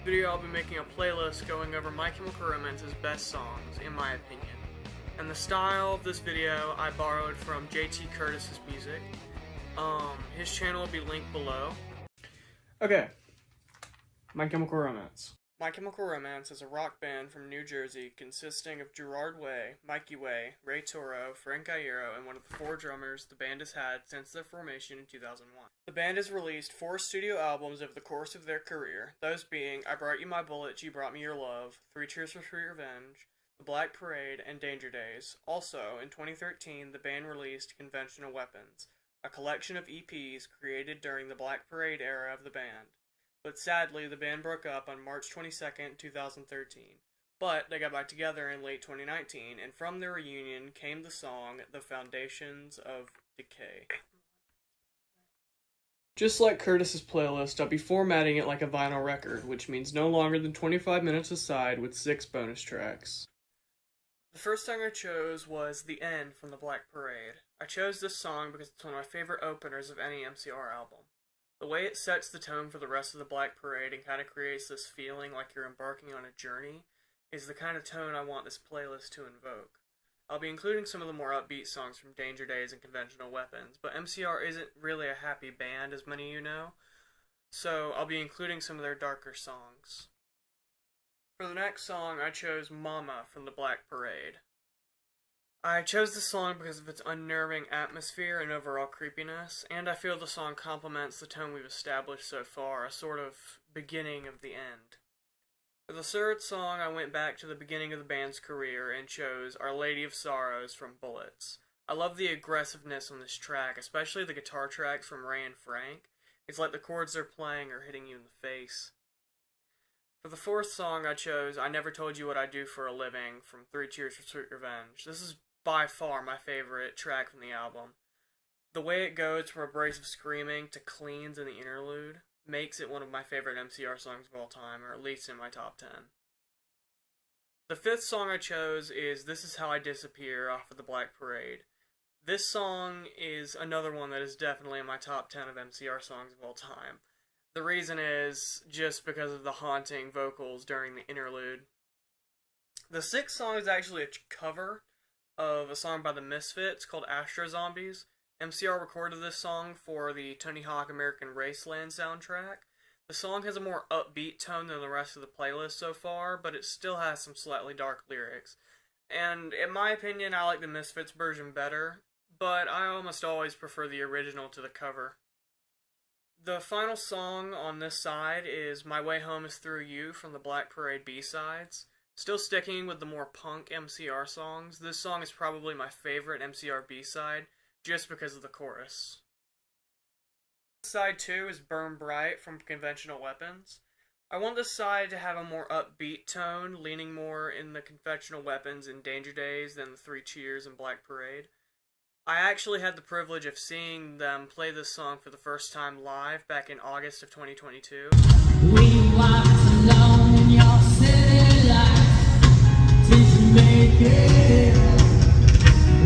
Video I'll be making a playlist going over My Chemical Romance's best songs, in my opinion. And the style of this video I borrowed from JT Curtis's music. His channel will be linked below. Okay, My Chemical Romance. My Chemical Romance is a rock band from New Jersey consisting of Gerard Way, Mikey Way, Ray Toro, Frank Iero, and one of the 4 drummers the band has had since their formation in 2001. The band has released 4 studio albums over the course of their career, those being I Brought You My Bullets, You Brought Me Your Love, 3 Cheers for Sweet Revenge, The Black Parade, and Danger Days. Also, in 2013, the band released Conventional Weapons, a collection of EPs created during the Black Parade era of the band. But sadly, the band broke up on March 22nd, 2013. But they got back together in late 2019, and from their reunion came the song The Foundations of Decay. Just like Curtis's playlist, I'll be formatting it like a vinyl record, which means no longer than 25 minutes aside with 6 bonus tracks. The first song I chose was The End from The Black Parade. I chose this song because it's one of my favorite openers of any MCR album. The way it sets the tone for the rest of the Black Parade and kind of creates this feeling like you're embarking on a journey is the kind of tone I want this playlist to invoke. I'll be including some of the more upbeat songs from Danger Days and Conventional Weapons, but MCR isn't really a happy band, as many of you know, so I'll be including some of their darker songs. For the next song, I chose Mama from the Black Parade. I chose this song because of its unnerving atmosphere and overall creepiness, and I feel the song complements the tone we've established so far, a sort of beginning of the end. For the third song, I went back to the beginning of the band's career and chose Our Lady of Sorrows from Bullets. I love the aggressiveness on this track, especially the guitar tracks from Ray and Frank. It's like the chords they're playing are hitting you in the face. For the fourth song, I chose I Never Told You What I Do for a Living from 3 Cheers for Sweet Revenge. This is by far my favorite track from the album. The way it goes from abrasive screaming to cleans in the interlude makes it one of my favorite MCR songs of all time, or at least in my top 10. The fifth song I chose is This Is How I Disappear off of the Black Parade. This song is another one that is definitely in my top 10 of MCR songs of all time. The reason is just because of the haunting vocals during the interlude. The sixth song is actually a cover of a song by the Misfits called Astro Zombies. MCR recorded this song for the Tony Hawk American Raceland soundtrack. The song has a more upbeat tone than the rest of the playlist so far, but it still has some slightly dark lyrics. And in my opinion, I like the Misfits version better, but I almost always prefer the original to the cover. The final song on this side is My Way Home Is Through You from the Black Parade B-sides. Still sticking with the more punk MCR songs, this song is probably my favorite MCR B-side, just because of the chorus. Side 2 is Burn Bright from Conventional Weapons. I want this side to have a more upbeat tone, leaning more in the Conventional Weapons and Danger Days than the 3 Cheers and Black Parade. I actually had the privilege of seeing them play this song for the first time live back in August of 2022. We walked alone in your city life. Did you make it?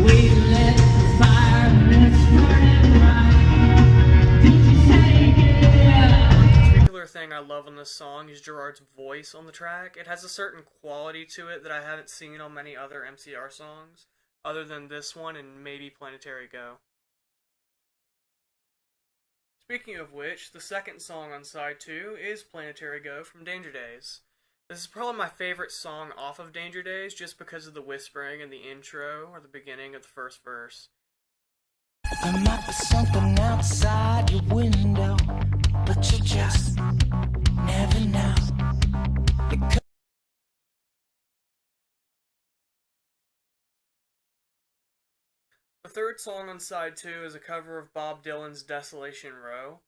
We lit the fire and it's burning right. Did you take it? One particular thing I love on this song is Gerard's voice on the track. It has a certain quality to it that I haven't seen on many other MCR songs, other than this one and maybe Planetary Go. Speaking of which, the second song on side 2 is Planetary Go from Danger Days. This is probably my favorite song off of Danger Days just because of the whispering in the intro or the beginning of the first verse. There might be something outside your window, but you just never know. The third song on side 2 is a cover of Bob Dylan's Desolation Row.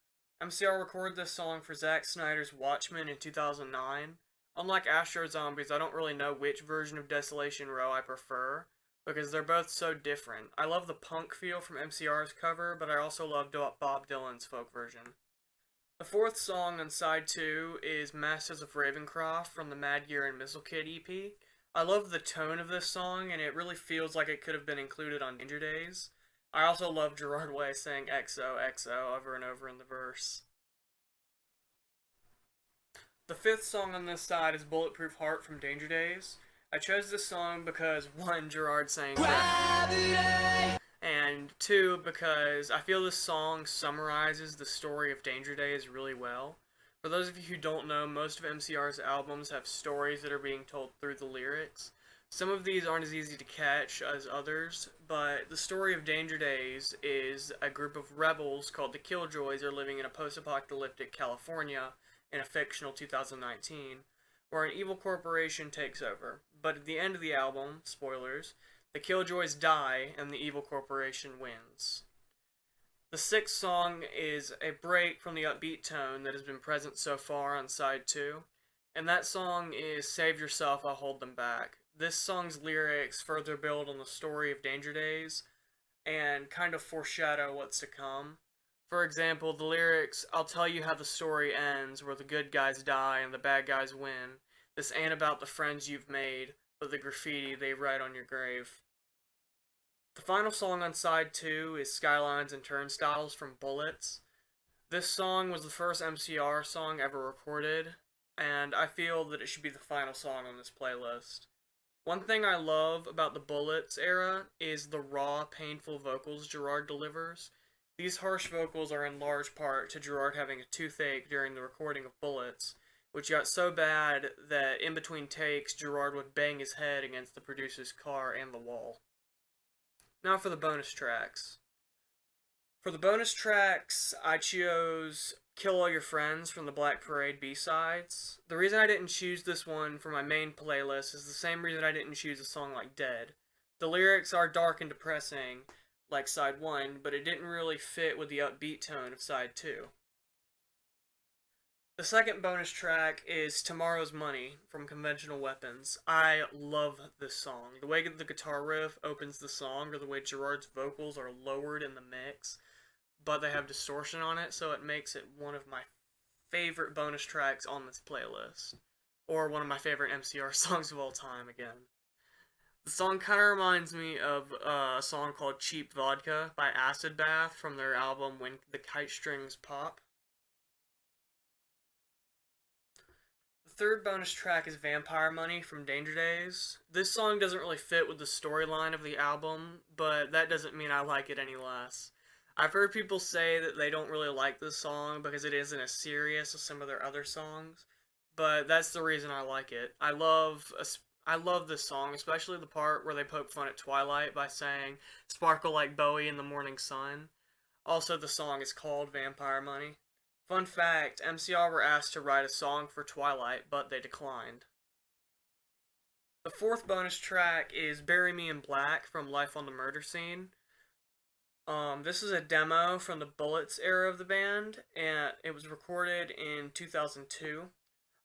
MCR recorded this song for Zack Snyder's Watchmen in 2009. Unlike Astro Zombies, I don't really know which version of Desolation Row I prefer, because they're both so different. I love the punk feel from MCR's cover, but I also love Bob Dylan's folk version. The fourth song on side 2 is Masters of Ravencroft from the Mad Gear and Missile Kid EP. I love the tone of this song, and it really feels like it could have been included on Danger Days. I also love Gerard Way saying XO, XO over and over in the verse. The fifth song on this side is Bulletproof Heart from Danger Days. I chose this song because, one, Gerard sang it, and two, because I feel this song summarizes the story of Danger Days really well. For those of you who don't know, most of MCR's albums have stories that are being told through the lyrics. Some of these aren't as easy to catch as others, but the story of Danger Days is a group of rebels called the Killjoys are living in a post-apocalyptic California in a fictional 2019, where an evil corporation takes over. But at the end of the album, spoilers, the Killjoys die and the evil corporation wins. The sixth song is a break from the upbeat tone that has been present so far on side 2, and that song is Save Yourself, I'll Hold Them Back. This song's lyrics further build on the story of Danger Days and kind of foreshadow what's to come. For example, the lyrics, I'll tell you how the story ends, where the good guys die and the bad guys win. This ain't about the friends you've made, but the graffiti they write on your grave. The final song on side 2 is Skylines and Turnstiles from Bullets. This song was the first MCR song ever recorded, and I feel that it should be the final song on this playlist. One thing I love about the Bullets era is the raw, painful vocals Gerard delivers. These harsh vocals are in large part to Gerard having a toothache during the recording of Bullets, which got so bad that in between takes, Gerard would bang his head against the producer's car and the wall. Now for the bonus tracks. For the bonus tracks, I chose Kill All Your Friends from the Black Parade B-sides. The reason I didn't choose this one for my main playlist is the same reason I didn't choose a song like Dead. The lyrics are dark and depressing, like side 1, but it didn't really fit with the upbeat tone of side 2. The second bonus track is Tomorrow's Money from Conventional Weapons. I love this song. The way the guitar riff opens the song, or the way Gerard's vocals are lowered in the mix, but they have distortion on it, so it makes it one of my favorite bonus tracks on this playlist. Or one of my favorite MCR songs of all time, again. The song kind of reminds me of a song called Cheap Vodka by Acid Bath from their album When the Kite Strings Pop. The third bonus track is Vampire Money from Danger Days. This song doesn't really fit with the storyline of the album, but that doesn't mean I like it any less. I've heard people say that they don't really like this song because it isn't as serious as some of their other songs, but that's the reason I like it. I love this song, especially the part where they poke fun at Twilight by saying, "Sparkle like Bowie in the morning sun." Also, the song is called Vampire Money. Fun fact, MCR were asked to write a song for Twilight, but they declined. The fourth bonus track is Bury Me in Black from Life on the Murder Scene. This is a demo from the Bullets era of the band, and it was recorded in 2002.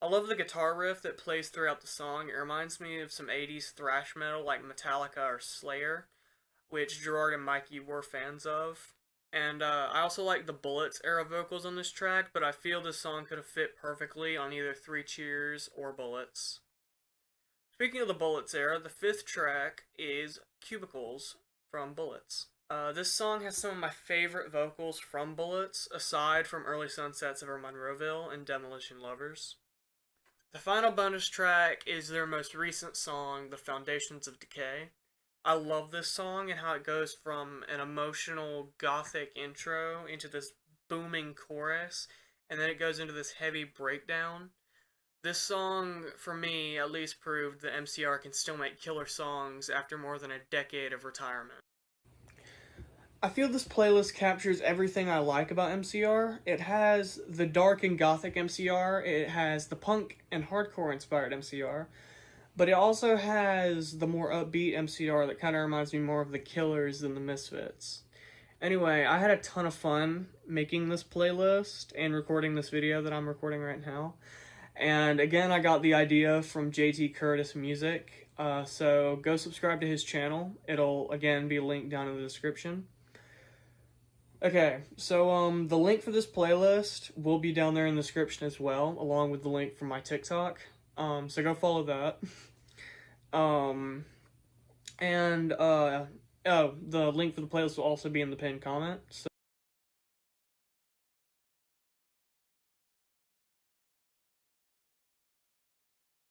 I love the guitar riff that plays throughout the song. It reminds me of some 80s thrash metal like Metallica or Slayer, which Gerard and Mikey were fans of. And I also like the Bullets era vocals on this track, but I feel this song could have fit perfectly on either Three Cheers or Bullets. Speaking of the Bullets era, the fifth track is Cubicles from Bullets. This song has some of my favorite vocals from Bullets, aside from Early Sunsets Over Monroeville and Demolition Lovers. The final bonus track is their most recent song, The Foundations of Decay. I love this song and how it goes from an emotional gothic intro into this booming chorus, and then it goes into this heavy breakdown. This song, for me, at least proved that MCR can still make killer songs after more than a decade of retirement. I feel this playlist captures everything I like about MCR. It has the dark and gothic MCR, it has the punk and hardcore inspired MCR, but it also has the more upbeat MCR that kind of reminds me more of the Killers than the Misfits. Anyway, I had a ton of fun making this playlist and recording this video that I'm recording right now. And again, I got the idea from JT Curtis Music, so go subscribe to his channel. It'll, again, be linked down in the description. Okay, so the link for this playlist will be down there in the description as well, along with the link for my TikTok. So go follow that. The link for the playlist will also be in the pinned comment. So